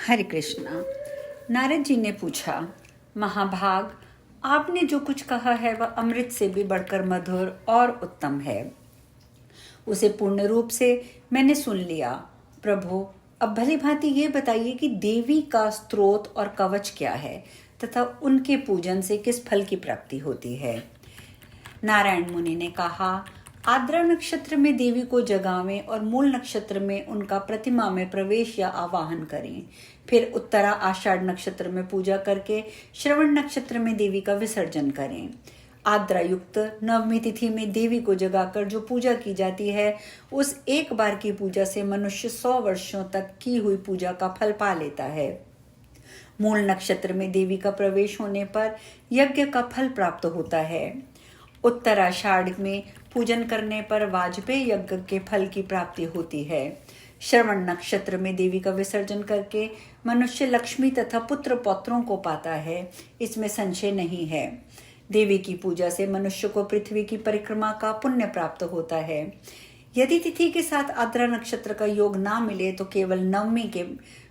हरे कृष्णा। नारद जी ने पूछा, महाभाग, आपने जो कुछ कहा है वह अमृत से भी बढ़कर मधुर और उत्तम है। उसे पूर्ण रूप से मैंने सुन लिया। प्रभु, अब भली भांति ये बताइए कि देवी का स्त्रोत और कवच क्या है तथा उनके पूजन से किस फल की प्राप्ति होती है। नारायण मुनि ने कहा, आद्रा नक्षत्र में देवी को जगावें और मूल नक्षत्र में उनका प्रतिमा में प्रवेश या आवाहन करें। फिर उत्तरा आषाढ़ नक्षत्र में पूजा करके श्रवण नक्षत्र में देवी का विसर्जन करें। आद्रा युक्त नवमी तिथि में देवी को जगाकर जो पूजा की जाती है, उस एक बार की पूजा से मनुष्य 100 वर्षों तक की हुई पूजा का फल पा लेता है। मूल नक्षत्र में देवी का प्रवेश होने पर यज्ञ का फल प्राप्त होता है। उत्तराषाढ़ में पूजन करने पर वाजपेय यज्ञ के फल की प्राप्ति होती है। श्रवण नक्षत्र में देवी का विसर्जन करके मनुष्य लक्ष्मी तथा पुत्र पौत्रों को पाता है, इसमें संशय नहीं है। देवी की पूजा से मनुष्य को पृथ्वी की परिक्रमा का पुण्य प्राप्त होता है। यदि तिथि के साथ आद्रा नक्षत्र का योग ना मिले तो केवल नवमी के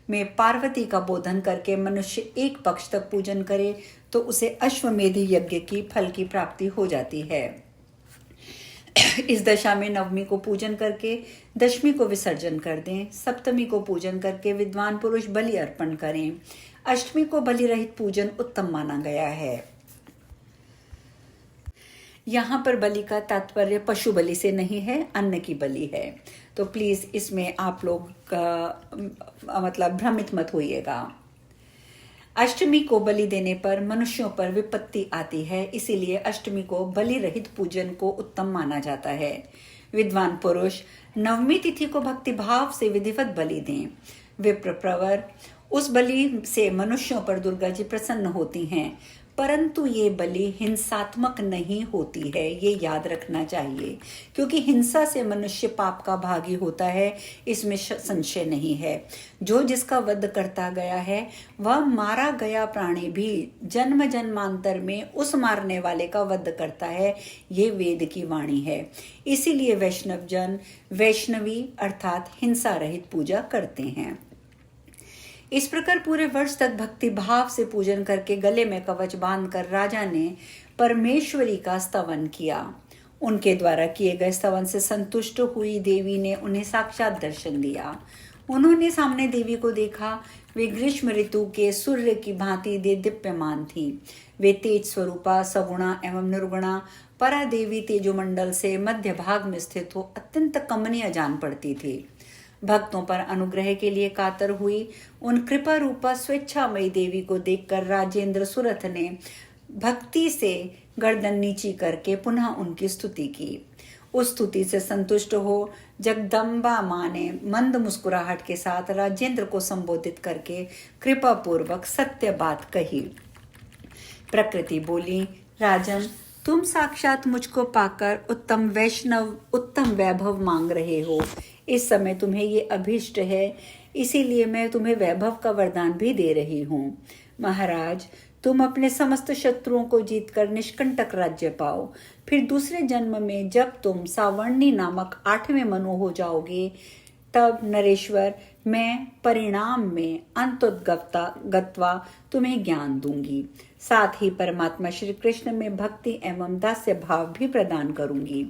में पार्वती का बोधन करके मनुष्य एक पक्ष तक पूजन करे तो उसे अश्वमेध यज्ञ की फल की प्राप्ति हो जाती है। इस दशा में नवमी को पूजन करके दशमी को विसर्जन कर दें। सप्तमी को पूजन करके विद्वान पुरुष बलि अर्पण करें। अष्टमी को बलि रहित पूजन उत्तम माना गया है। यहाँ पर बलि का तात्पर्य पशु बलि से नहीं है, अन्न की बलि है। तो प्लीज इसमें आप लोग मतलब भ्रमित मत होइएगा। अष्टमी को बलि देने पर मनुष्यों पर विपत्ति आती है, इसीलिए अष्टमी को बलि रहित पूजन को उत्तम माना जाता है। विद्वान पुरुष नवमी तिथि को भक्ति भाव से विधिवत बलि दें। विप्र प्रवर, उस बलि से मनुष्यों पर दुर्गा जी प्रसन्न होती हैं, परंतु ये बलि हिंसात्मक नहीं होती है, ये याद रखना चाहिए, क्योंकि हिंसा से मनुष्य पाप का भागी होता है, इसमें संशय नहीं है। जो जिसका वध करता गया है वह मारा गया प्राणी भी जन्म जन्मांतर में उस मारने वाले का वध करता है, ये वेद की वाणी है। इसीलिए वैष्णव जन वैष्णवी अर्थात हिंसा रहित पूजा करते हैं। इस प्रकार पूरे वर्ष तक भक्ति भाव से पूजन करके गले में कवच बांधकर राजा ने परमेश्वरी का स्तवन किया। उनके द्वारा किए गए स्तवन से संतुष्ट हुई देवी ने उन्हें साक्षात दर्शन दिया। उन्होंने सामने देवी को देखा। वे ग्रीष्म ऋतु के सूर्य की भांति दीप्यमान थी। वे तेज स्वरूपा, सगुणा एवं निर्गुणा परा देवी तेजोमंडल से मध्य भाग में स्थित हो अत्यंत कमनीय जान पड़ती थी। भक्तों पर अनुग्रह के लिए कातर हुई उन कृपा रूपा स्वेच्छामयी देवी को देखकर राजेंद्र सुरथ ने भक्ति से गर्दन नीची करके पुनः उनकी स्तुति की। उस स्तुति से संतुष्ट हो जगदम्बा मां ने मंद मुस्कुराहट के साथ राजेंद्र को संबोधित करके कृपा पूर्वक सत्य बात कही। प्रकृति बोली, राजन, तुम साक्षात मुझको पाकर उत्तम वैभव मांग रहे हो। इस समय तुम्हें ये अभीष्ट है, इसीलिए मैं तुम्हें वैभव का वरदान भी दे रही हूँ। महाराज, तुम अपने समस्त शत्रुओं को जीतकर निष्कंटक राज्य पाओ। फिर दूसरे जन्म में जब तुम सावर्णी नामक 8वें मनु हो जाओगे, तब नरेश्वर मैं परिणाम में अंतोद्गत्वा तुम्हें ज्ञान दूंगी। साथ ही परमात्मा श्री कृष्ण में भक्ति एवं दास्य भाव भी प्रदान करूंगी।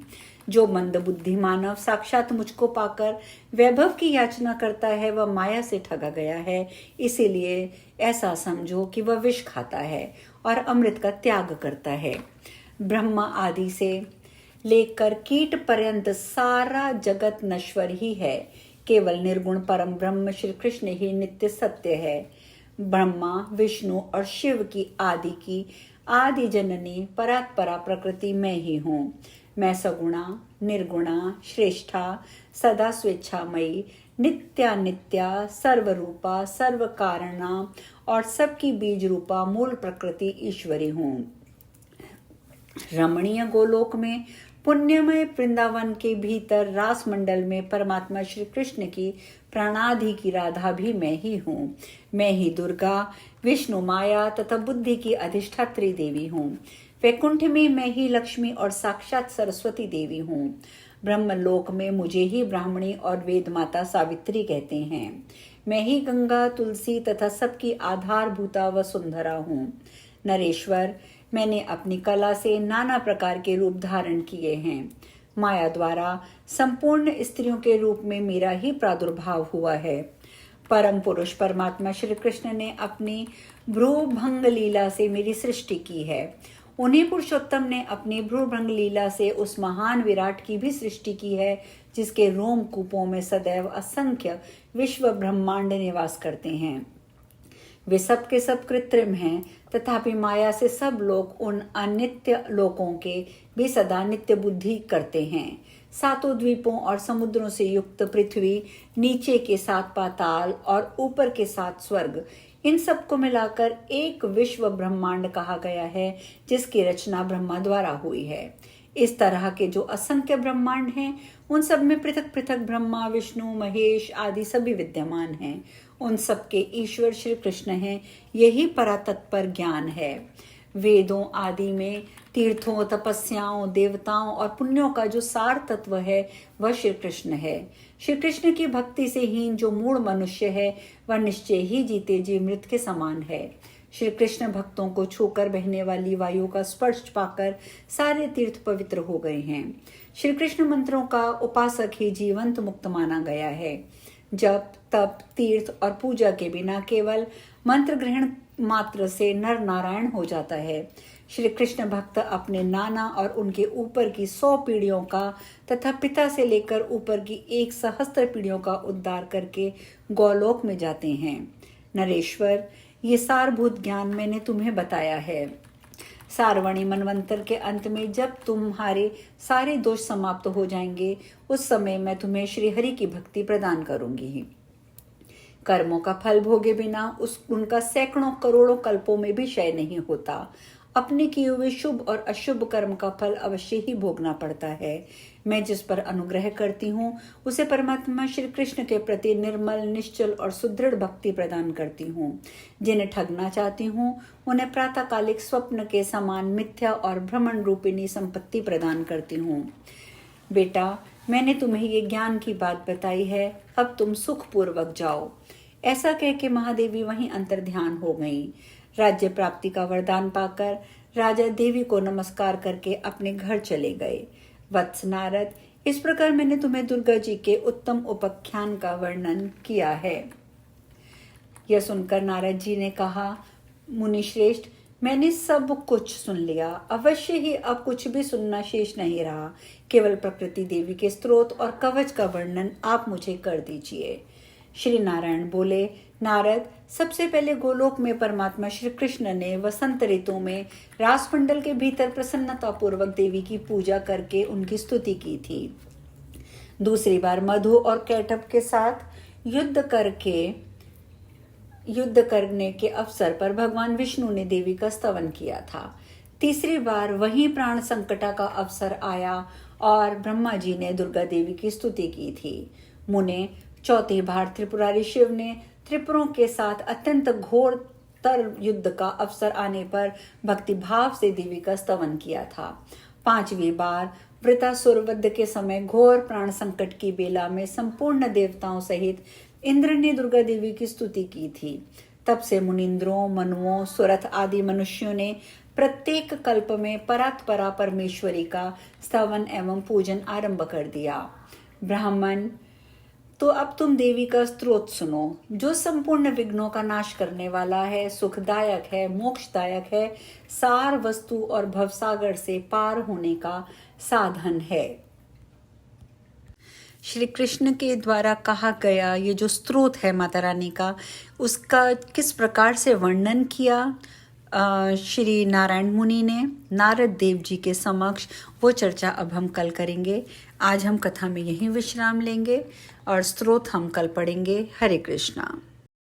जो मंद बुद्धि मानव साक्षात मुझको पाकर वैभव की याचना करता है वह माया से ठगा गया है, इसीलिए ऐसा समझो कि वह विष खाता है और अमृत का त्याग करता है। ब्रह्मा आदि से लेकर कीट पर्यंत सारा जगत नश्वर ही है, केवल निर्गुण परम ब्रह्म श्री कृष्ण ही नित्य सत्य है। ब्रह्मा, विष्णु और शिव की आदि जननी परात्परा प्रकृति मैं ही हूँ। मैं सगुणा, निर्गुणा, श्रेष्ठा, सदा स्वेच्छामयी, नित्या सर्वरूपा, सर्व कारणा और सबकी बीज रूपा मूल प्रकृति ईश्वरी हूँ। रमणीय गोलोक में पुण्यमय वृंदावन के भीतर रास मंडल में परमात्मा श्री कृष्ण की प्राणाधि की राधा भी मैं ही हूँ। मैं ही दुर्गा, विष्णु, माया तथा बुद्धि की अधिष्ठात्री देवी हूँ। वैकुंठ में मैं ही लक्ष्मी और साक्षात सरस्वती देवी हूँ। ब्रह्मलोक में मुझे ही ब्राह्मणी और वेद माता सावित्री कहते हैं। मैं ही गंगा, तुलसी तथा सबकी आधारभूता व सुंदरा हूँ। नरेश्वर, मैंने अपनी कला से नाना प्रकार के रूप धारण किए हैं। माया द्वारा संपूर्ण स्त्रियों के रूप में मेरा ही प्रादुर्भाव हुआ है। परम पुरुष परमात्मा श्री कृष्ण ने अपनी भ्रूभंग लीला से मेरी सृष्टि की है। उन्हीं पुरुषोत्तम ने अपनी भ्रूभंग लीला से उस महान विराट की भी सृष्टि की है, जिसके रोम कूपों में सदैव असंख्य विश्व ब्रह्मांड निवास करते हैं। वे सब के सब कृत्रिम हैं, तथापि माया से सब लोग उन अनित्य लोकों के भी सदा नित्य बुद्धि करते हैं। सातों द्वीपों और समुद्रों से युक्त पृथ्वी, नीचे के 7 पाताल और ऊपर के 7 स्वर्ग, इन सब को मिलाकर एक विश्व ब्रह्मांड कहा गया है, जिसकी रचना ब्रह्मा द्वारा हुई है। इस तरह के जो असंख्य ब्रह्मांड हैं, उन सब में पृथक पृथक ब्रह्मा, विष्णु, महेश आदि सभी विद्यमान हैं। उन सब के ईश्वर श्री कृष्ण हैं। यही परातत्पर ज्ञान है। वेदों आदि में तीर्थों, तपस्याओं, देवताओं और पुण्यों का जो सार तत्व है, वह श्री कृष्ण है। श्री कृष्ण की भक्ति से हीन जो मूढ़ मनुष्य है, वह निश्चय ही जीते जी मृत के समान है। श्री कृष्ण भक्तों को छूकर बहने वाली वायु का स्पर्श पाकर सारे तीर्थ पवित्र हो गए हैं। श्री कृष्ण मंत्रों का उपासक ही जीवंत मुक्त माना गया है। जप, तप, तीर्थ और पूजा के बिना केवल मंत्र ग्रहण मात्र से नर नारायण हो जाता है। श्री कृष्ण भक्त अपने नाना और उनके ऊपर की 100 पीढ़ियों का तथा पिता से लेकर ऊपर की 1 सहस्त्र पीढ़ियों का उद्धार करके गौलोक में जाते हैं। नरेश्वर, ये सारभूत ज्ञान मैंने तुम्हें बताया है। सारवणी मनवंतर के अंत में जब तुम्हारे सारे दोष समाप्त हो जाएंगे, उस समय मैं तुम्हें श्री हरि की भक्ति प्रदान करूंगी। कर्मों का फल भोगे बिना उनका सैकड़ों करोड़ों कल्पों में भी क्षय नहीं होता। अपने किए हुए शुभ और अशुभ कर्म का फल अवश्य ही भोगना पड़ता है। मैं जिस पर अनुग्रह करती हूँ, उसे परमात्मा श्री कृष्ण के प्रति निर्मल, निश्चल और सुदृढ़ भक्ति प्रदान करती हूँ। जिन्हें ठगना चाहती हूँ, उन्हें प्रातःकालिक स्वप्न के समान मिथ्या और भ्रमण रूपिणी संपत्ति प्रदान करती हूँ। बेटा, मैंने तुम्हें ये ज्ञान की बात बताई है, अब तुम सुखपूर्वक जाओ। ऐसा कह के महादेवी वहीं अंतर्ध्यान हो गई। राज्य प्राप्ति का वरदान पाकर राजा देवी को नमस्कार करके अपने घर चले गए। वत्स नारद, इस प्रकार मैंने तुम्हें दुर्गा जी के उत्तम उपाख्यान का वर्णन किया है। यह सुनकर नारद जी ने कहा, मुनि श्रेष्ठ, मैंने सब कुछ सुन लिया। अवश्य ही अब कुछ भी सुनना शेष नहीं रहा। केवल प्रकृति देवी के स्त्रोत और कवच का वर्णन आप मुझे कर दीजिए। श्री नारायण बोले, नारद, सबसे पहले गोलोक में परमात्मा श्री कृष्ण ने वसंत ऋतु में रासमंडल के भीतर प्रसन्नता पूर्वक देवी की पूजा करके उनकी स्तुति की थी। दूसरी बार मधु और कैटभ के साथ युद्ध करने के अवसर पर भगवान विष्णु ने देवी का स्तवन किया था। तीसरी बार वही प्राण संकटा का अवसर आया और ब्रह्मा जी ने दुर्गा देवी की स्तुति की थी। मुने, चौथी बार त्रिपुरारी शिव ने त्रिपुरों के साथ अत्यंत घोरतर युद्ध का अवसर आने पर भक्ति भाव से देवी का स्तवन किया था। 5वीं बार वृतासुर वध के समय घोर प्राण संकट की बेला में संपूर्ण देवताओं सहित इंद्र ने दुर्गा देवी की स्तुति की थी। तब से मुनिंद्रों, मनुओं, सुरथ आदि मनुष्यों ने प्रत्येक कल्प में परात्परा परमेश्वरी का स्तवन एवं पूजन आरंभ कर दिया। ब्राह्मण, तो अब तुम देवी का स्तोत्र सुनो, जो संपूर्ण विघ्नों का नाश करने वाला है, सुखदायक है, मोक्षदायक है, सार वस्तु और भवसागर से पार होने का साधन है। श्री कृष्ण के द्वारा कहा गया ये जो स्तोत्र है माता रानी का, उसका किस प्रकार से वर्णन किया श्री नारायण मुनि ने नारद देव जी के समक्ष, वो चर्चा अब हम कल करेंगे। आज हम कथा में यहीं विश्राम लेंगे और स्तोत्र हम कल पढ़ेंगे। हरे कृष्णा।